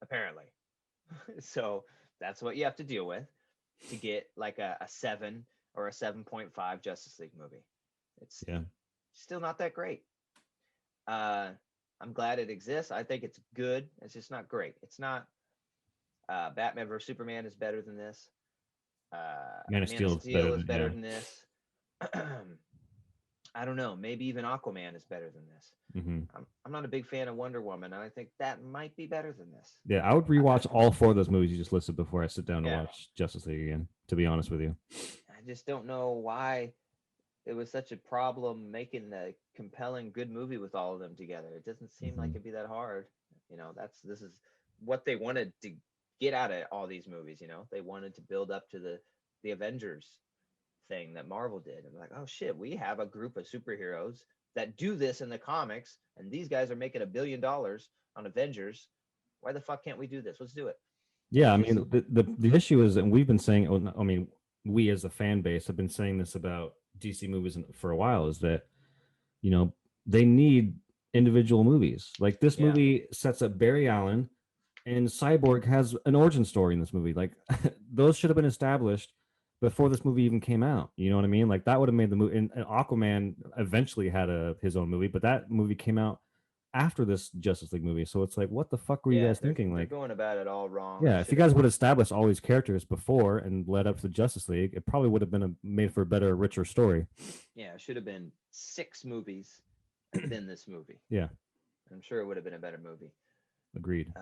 apparently. So that's what you have to deal with to get like a 7 or a 7.5 Justice League movie. It's still not that great. I'm glad it exists. I think it's good. It's just not great. It's not. Batman vs Superman is better than this. Man of Steel is better than this. I don't know. Maybe even Aquaman is better than this. I'm not a big fan of Wonder Woman, and I think that might be better than this. Yeah, I would rewatch all 4 of those movies you just listed before I sit down to watch Justice League again, to be honest with you. I just don't know why it was such a problem making a compelling, good movie with all of them together. It doesn't seem like it'd be that hard. This is what they wanted to get out of all these movies. They wanted to build up to the Avengers thing that Marvel did. And like, oh shit, we have a group of superheroes that do this in the comics, and these guys are making $1 billion on Avengers. Why the fuck can't we do this? Let's do it. Yeah, I mean, the issue is, and we've been saying, I mean, we as a fan base have been saying this about DC movies for a while, is that, they need individual movies. Like this movie sets up Barry Allen, and Cyborg has an origin story in this movie. Like those should have been established before this movie even came out. You know what I mean? Like that would have made the movie. And Aquaman eventually had his own movie, but that movie came out after this Justice League movie. So it's like, what the fuck were you Yeah, guys thinking? they're Like, going about it all wrong. yeah, It if you should have guys would been. have established all these characters before and led up to the Justice League, it probably would have been made for a better, richer story. Yeah, it should have been 6 movies, and then this movie. Yeah, I'm sure it would have been a better movie. agreed.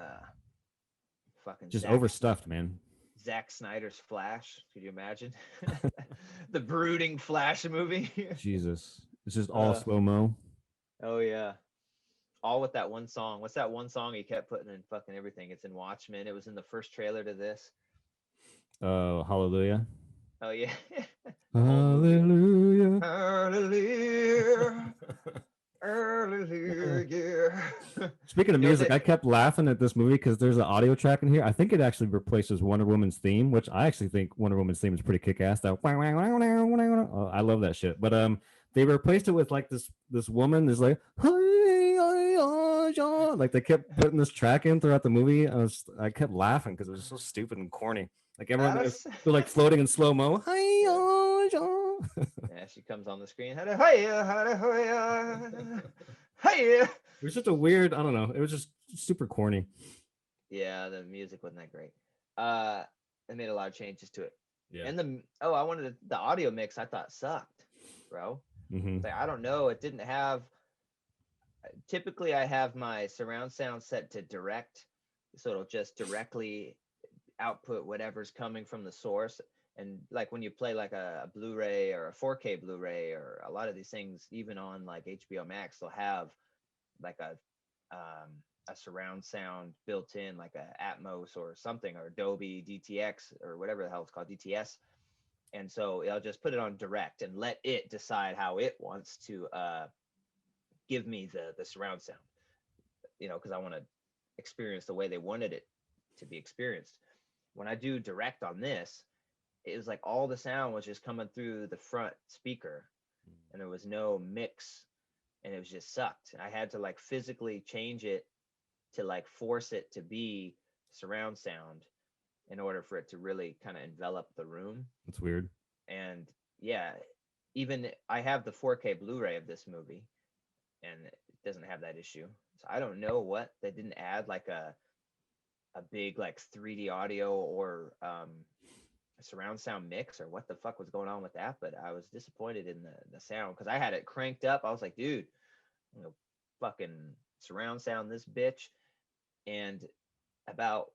Fucking Just overstuffed, man. Zack Snyder's Flash. Could you imagine? The brooding Flash movie. Jesus, it's just all Uh, slow mo. oh yeah. All with that one song. What's that one song he kept putting in fucking everything? It's in Watchmen. It was in the first trailer to this. Hallelujah. Oh yeah. The whole movie. Hallelujah. Hallelujah. Hallelujah. Speaking of You know, music, I kept laughing at this movie because there's an audio track in here. I think it actually replaces Wonder Woman's theme, which I actually think Wonder Woman's theme is pretty kick-ass. That oh, I love that shit. But they replaced it with like this woman is like like they kept putting this track in throughout the movie. I kept laughing because it was so stupid and corny. Like everyone they're like floating in slow mo. Yeah, she comes on the screen. Hey. It was just a weird, I don't know. It was just super corny. Yeah, the music wasn't that great. They made a lot of changes to it. Yeah. And I wanted the audio mix. I thought sucked, bro. Mm-hmm. Like I don't know. It didn't have. Typically, I have my surround sound set to direct, so it'll just directly output whatever's coming from the source. And like when you play like a Blu-ray or a 4K Blu-ray or a lot of these things, even on like HBO Max, they'll have like a surround sound built in, like a Atmos or something, or Dolby DTX or whatever the hell it's called, DTS. And so I'll just put it on direct and let it decide how it wants to give me the surround sound, because I want to experience the way they wanted it to be experienced. When I do direct on this, it was like all the sound was just coming through the front speaker and there was no mix, and it was just sucked. I had to like physically change it to like force it to be surround sound in order for it to really kind of envelop the room. That's weird. And yeah, even I have the 4K Blu-ray of this movie and it doesn't have that issue. So I don't know what they didn't add, like a big like 3D audio or a surround sound mix, or what the fuck was going on with that. But I was disappointed in the sound because I had it cranked up. I was like, dude, fucking surround sound this bitch. And about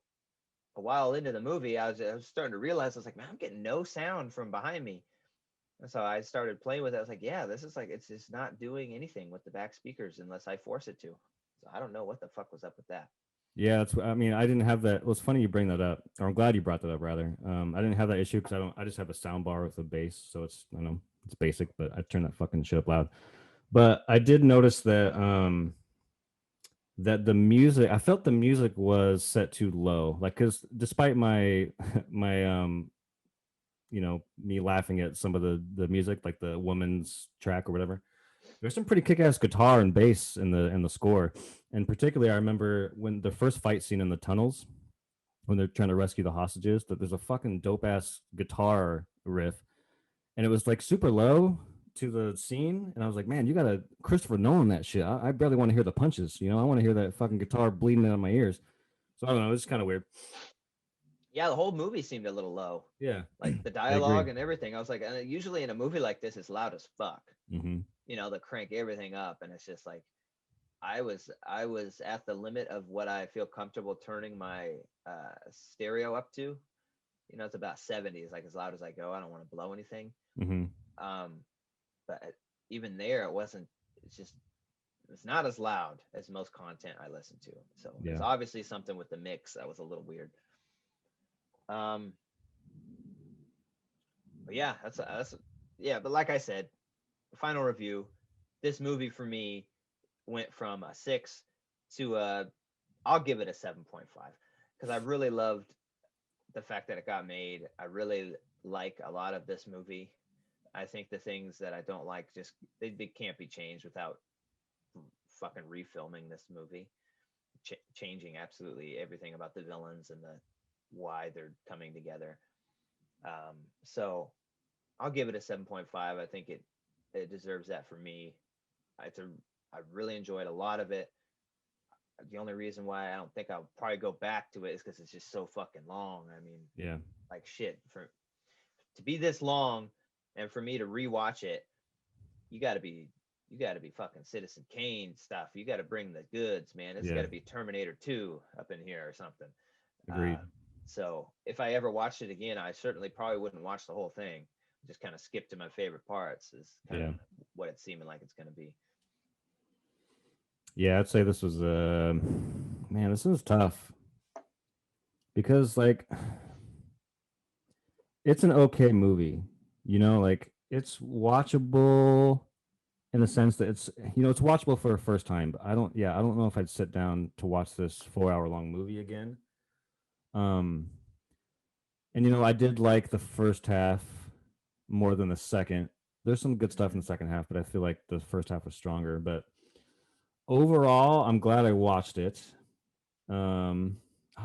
a while into the movie, I was starting to realize, I was like, man, I'm getting no sound from behind me. And so I started playing with it. I was like, yeah, this is like, it's just not doing anything with the back speakers unless I force it to. So I don't know what the fuck was up with that. Yeah, I mean, I didn't have that. It was funny you bring that up, or I'm glad you brought that up rather. I didn't have that issue because I just have a sound bar with a bass, so it's, I don't know, it's basic, but I turn that fucking shit up loud. But I did notice that that the music, I felt the music was set too low, like, because despite my me laughing at some of the music, like the woman's track or whatever, there's some pretty kick-ass guitar and bass in the score. And particularly, I remember when the first fight scene in the tunnels, when they're trying to rescue the hostages, that there's a fucking dope-ass guitar riff, and it was like super low to the scene. And I was like, man, you gotta Christopher Nolan that shit. I barely want to hear the punches. I want to hear that fucking guitar bleeding out of my ears. So I don't know. It's kind of weird. Yeah, the whole movie seemed a little low. Yeah, like the dialogue and everything. I was like, usually in a movie like this, it's loud as fuck. Mm-hmm. They crank everything up, and it's just like, I was at the limit of what I feel comfortable turning my stereo up to. It's about 70. It's like as loud as I go. I don't want to blow anything. Mm-hmm. But even there, it's not as loud as most content I listen to. So Yeah. It's obviously something with the mix that was a little weird. But yeah, that's yeah. But like I said, final review, this movie for me went from a 6 to I'll give it a 7.5, because I really loved the fact that it got made. I really like a lot of this movie. I think the things that I don't like, just they can't be changed without fucking refilming this movie, changing absolutely everything about the villains and why they're coming together. So I'll give it a 7.5. I think it deserves that for me. I really enjoyed a lot of it. the only reason why I don't think I'll probably go back to it is because it's just so fucking long. I mean, Yeah. like shit, for to be this long and for me to rewatch it, you got to be fucking Citizen Kane stuff. You got to bring the goods, man. It's Yeah. got to be Terminator 2 up in here or something. Agreed. So if I ever watched it again, I certainly probably wouldn't watch the whole thing. Just kind of skip to my favorite parts is kind of what it's seeming like it's going to be. Yeah, I'd say this was man, this is tough. Because like it's an okay movie. You know, like it's watchable in the sense that it's it's watchable for a first time, but I don't know if I'd sit down to watch this 4 hour long movie again. And I did like the first half more than the second. There's some good stuff in the second half, but I feel like the first half was stronger. But overall, I'm glad I watched it. I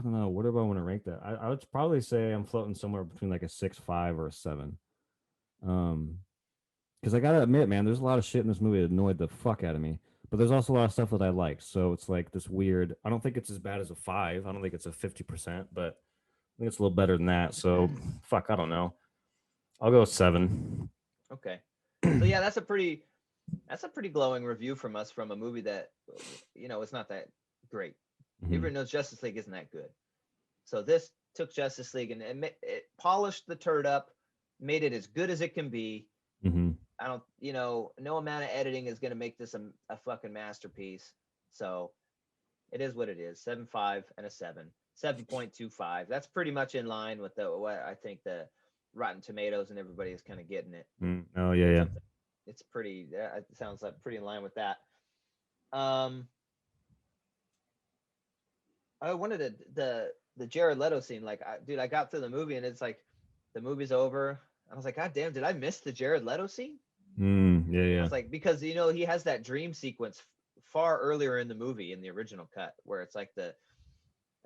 don't know. What do I want to rank that? I would probably say I'm floating somewhere between like a 6.5 or a 7. Because I gotta admit, man, there's a lot of shit in this movie that annoyed the fuck out of me. But there's also a lot of stuff that I liked. So it's like this weird. I don't think it's as bad as a 5. I don't think it's a 50%, but I think it's a little better than that. So fuck, I don't know. I'll go with 7. Okay. So yeah, that's a pretty glowing review from us from a movie that it's not that great. Everyone knows Justice League isn't that good. So this took Justice League and it polished the turd up, made it as good as it can be. I don't, no amount of editing is going to make this a fucking masterpiece. So it is what it is. 7.5 and a 7, 7.25. That's pretty much in line with what I think the Rotten Tomatoes and everybody is kind of getting it. Oh yeah. It's pretty. It sounds like pretty in line with that. I wanted the Jared Leto scene. Like, I got through the movie and it's like the movie's over. I was like, God damn, did I miss the Jared Leto scene? Yeah. I was like, because he has that dream sequence far earlier in the movie in the original cut where it's like and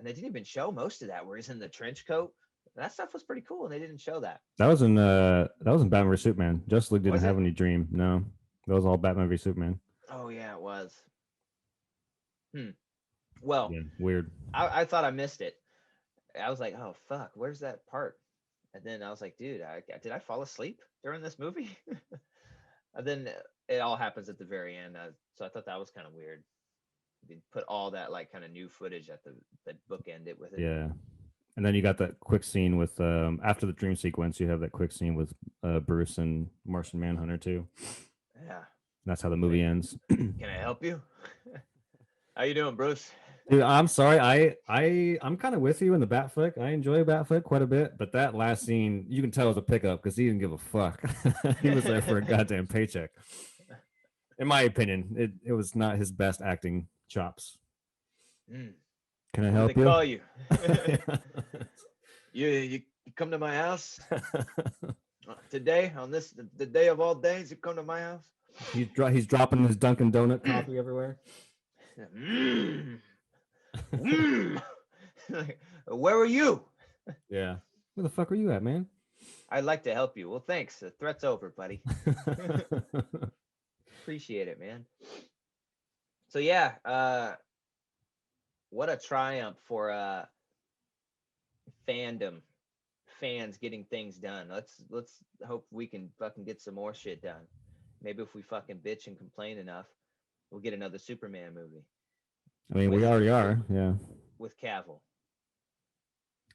they didn't even show most of that where he's in the trench coat. That stuff was pretty cool and they didn't show that. That was in Batman vs Superman. Justice League didn't Was have it? any dream. No, that was all Batman vs Superman. Oh yeah, it was. Well, Yeah, weird. I thought I missed it. I was like, oh fuck, where's that part? And then I was like, dude, did I fall asleep during this movie? And then it all happens at the very end. So I thought that was kind of weird. They put all that like kind of new footage at that bookend it with it. Yeah, and then you got that quick scene with after the dream sequence. You have that quick scene with Bruce and Martian Manhunter too. Yeah, that's how the movie ends. Can I help you? How you doing, Bruce? Dude, I'm sorry. I'm kind of with you in the bat flick. I enjoy bat flick quite a bit, but that last scene, you can tell it was a pickup because he didn't give a fuck. He was there for a goddamn paycheck. In my opinion, it was not his best acting chops. Can I help you? Call you. You come to my house today on the day of all days. You come to my house. He's dropping his Dunkin' Donut coffee everywhere. Where were you? Yeah. Where the fuck are you at, man? I'd like to help you. Well, thanks. The threat's over, buddy. Appreciate it, man. So yeah, what a triumph for fandom, fans getting things done. Let's hope we can fucking get some more shit done. Maybe if we fucking bitch and complain enough, we'll get another Superman movie. I mean, we already are, yeah. With Cavill.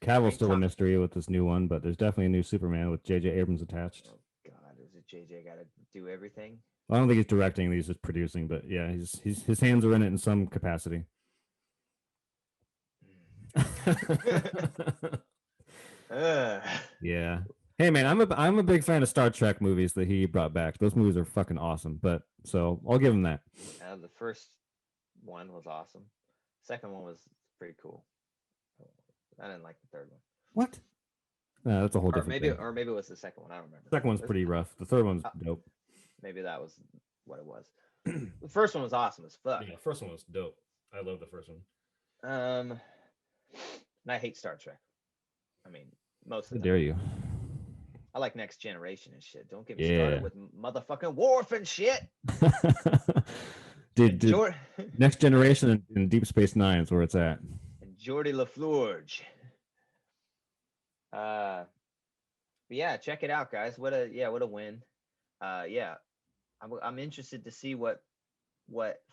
Cavill's still a mystery with this new one, but there's definitely a new Superman with J.J. Abrams attached. Oh God, is it J.J. got to do everything? I don't think he's directing; he's just producing. But yeah, his hands are in it in some capacity. Yeah. Hey man, I'm a big fan of Star Trek movies that he brought back. Those movies are fucking awesome. But so I'll give him that. The first one was awesome. Second one was pretty cool. I didn't like the third one. What? No, that's a whole different thing. Or maybe it was the second one. I don't remember. Second one's pretty rough. The third one's dope. Maybe that was what it was. The first one was awesome as fuck. Yeah, the first one was dope. I love the first one. And I hate Star Trek. I mean, most of them. How dare you? I like Next Generation and shit. Don't get me started with motherfucking Worf and shit. Did Jor- Next Generation in Deep Space Nine is where it's at. and Geordie LaFlorge. But yeah, check it out, guys. What a win. Yeah, I'm interested to see what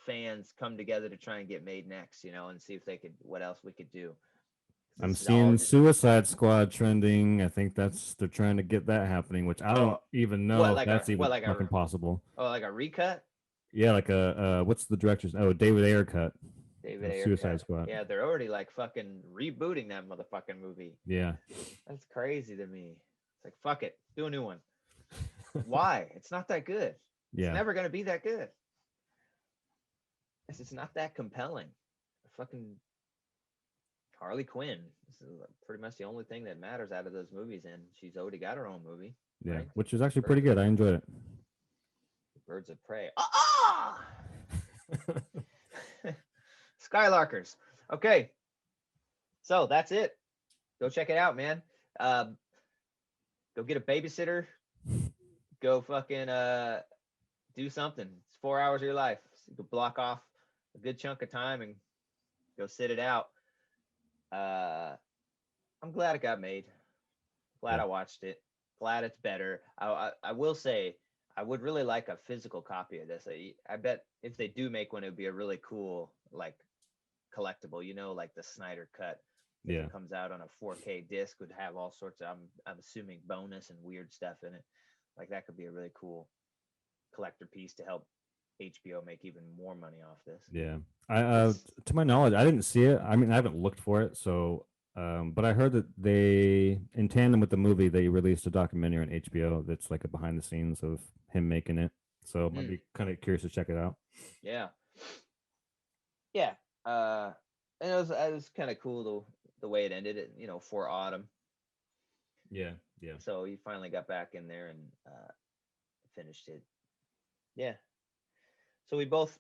fans come together to try and get made next, and see if they could, what else we could do. I'm This is seeing all- Suicide Squad trending. I think they're trying to get that happening, which I don't even know what, if like that's a- even what, like a- fucking possible. Oh, like a recut? Yeah, like a what's the director's? Oh, David Ayer cut. David Ayer Suicide cut. Squad. Yeah, they're already like fucking rebooting that motherfucking movie. Yeah. That's crazy to me. It's like, fuck it, do a new one. Why? It's not that good. Yeah. It's never gonna be that good. It's not that compelling. Fucking Harley Quinn. This is pretty much the only thing that matters out of those movies, and she's already got her own movie. Yeah, right? which is actually pretty good. I enjoyed it. Birds of Prey. Ah! Skylarkers. Okay. So that's it. Go check it out, man. Go get a babysitter. Go fucking do something. It's 4 hours of your life. So you can block off a good chunk of time and go sit it out. I'm glad it got made. Glad I watched it. Glad it's better. I will say I would really like a physical copy of this. I bet if they do make one, it would be a really cool like collectible. Like the Snyder Cut. If Yeah. it comes out on a 4K disc, would have all sorts of I'm assuming bonus and weird stuff in it. Like that could be a really cool collector piece to help HBO make even more money off this. Yeah. To my knowledge, I didn't see it. I mean, I haven't looked for it, so but I heard that they, in tandem with the movie, they released a documentary on HBO that's like a behind the scenes of him making it. So I'd be kind of curious to check it out. Yeah. Yeah. And it was kind of cool the way it ended. It, for autumn. Yeah. Yeah. So he finally got back in there and finished it. Yeah. So we both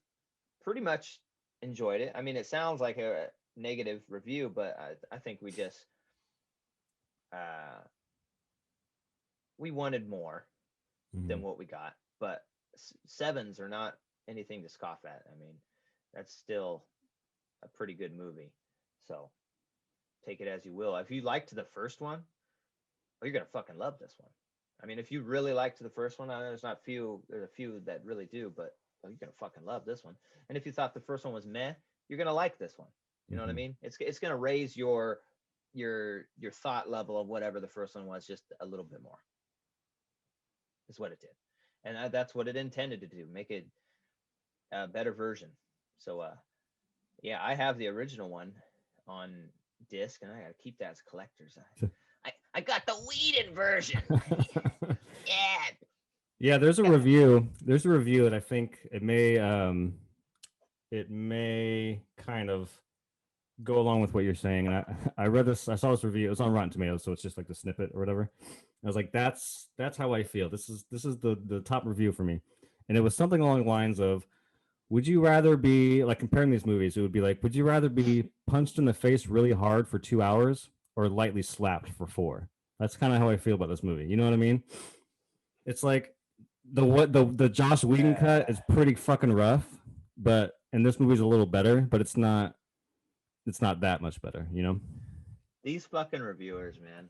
pretty much enjoyed it. I mean, it sounds like a negative review, but I think we just we wanted more than what we got. But sevens are not anything to scoff at. I mean, that's still a pretty good movie. So take it as you will. If you liked the first one, you're gonna fucking love this one. I mean, if you really liked the first one, I know there's a few that really do, but you're gonna fucking love this one. And if you thought the first one was meh, you're gonna like this one. You know what I mean? It's gonna raise your thought level of whatever the first one was just a little bit more. Is what it did, and that's what it intended to do, make it a better version. So yeah, I have the original one on disc, and I gotta keep that as collector's. I got the Whedon version. Yeah. Yeah, there's a review. There's a review that I think it may kind of go along with what you're saying. And I read this, I saw this review. It was on Rotten Tomatoes, so it's just like the snippet or whatever. I was like, that's how I feel. This is the top review for me. And it was something along the lines of, would you rather be, like, comparing these movies, it would be like, would you rather be punched in the face really hard for 2 hours or lightly slapped for 4? That's kind of how I feel about this movie. You know what I mean? It's like the Joss Whedon cut is pretty fucking rough, and this movie's a little better, but it's not that much better, you know? These fucking reviewers, man.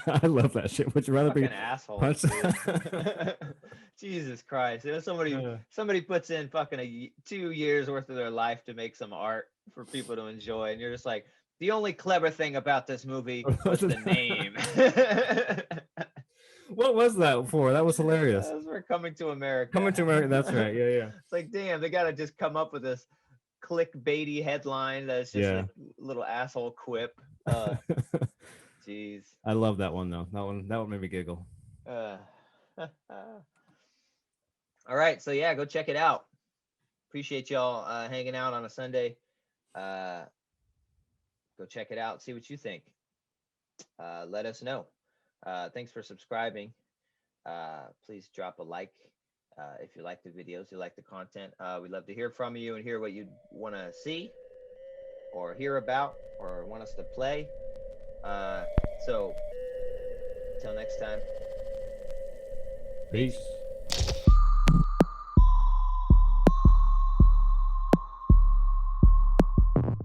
I love that shit. Would you rather Fucking be assholes? Jesus Christ! Somebody puts in fucking 2 years worth of their life to make some art for people to enjoy, and you're just like, the only clever thing about this movie was the name. What was that for? That was hilarious. That was for Coming to America. Coming to America. That's right. Yeah, yeah. It's like, damn, they gotta just come up with this clickbaity headline that's just a little asshole quip. Jeez. I love that one though. That one made me giggle. All right, so yeah, go check it out. Appreciate y'all hanging out on a Sunday. Go check it out. See what you think. Let us know. Thanks for subscribing. Please drop a like if you like the videos, you like the content. We'd love to hear from you and hear what you want to see or hear about or want us to play. So until next time. Peace.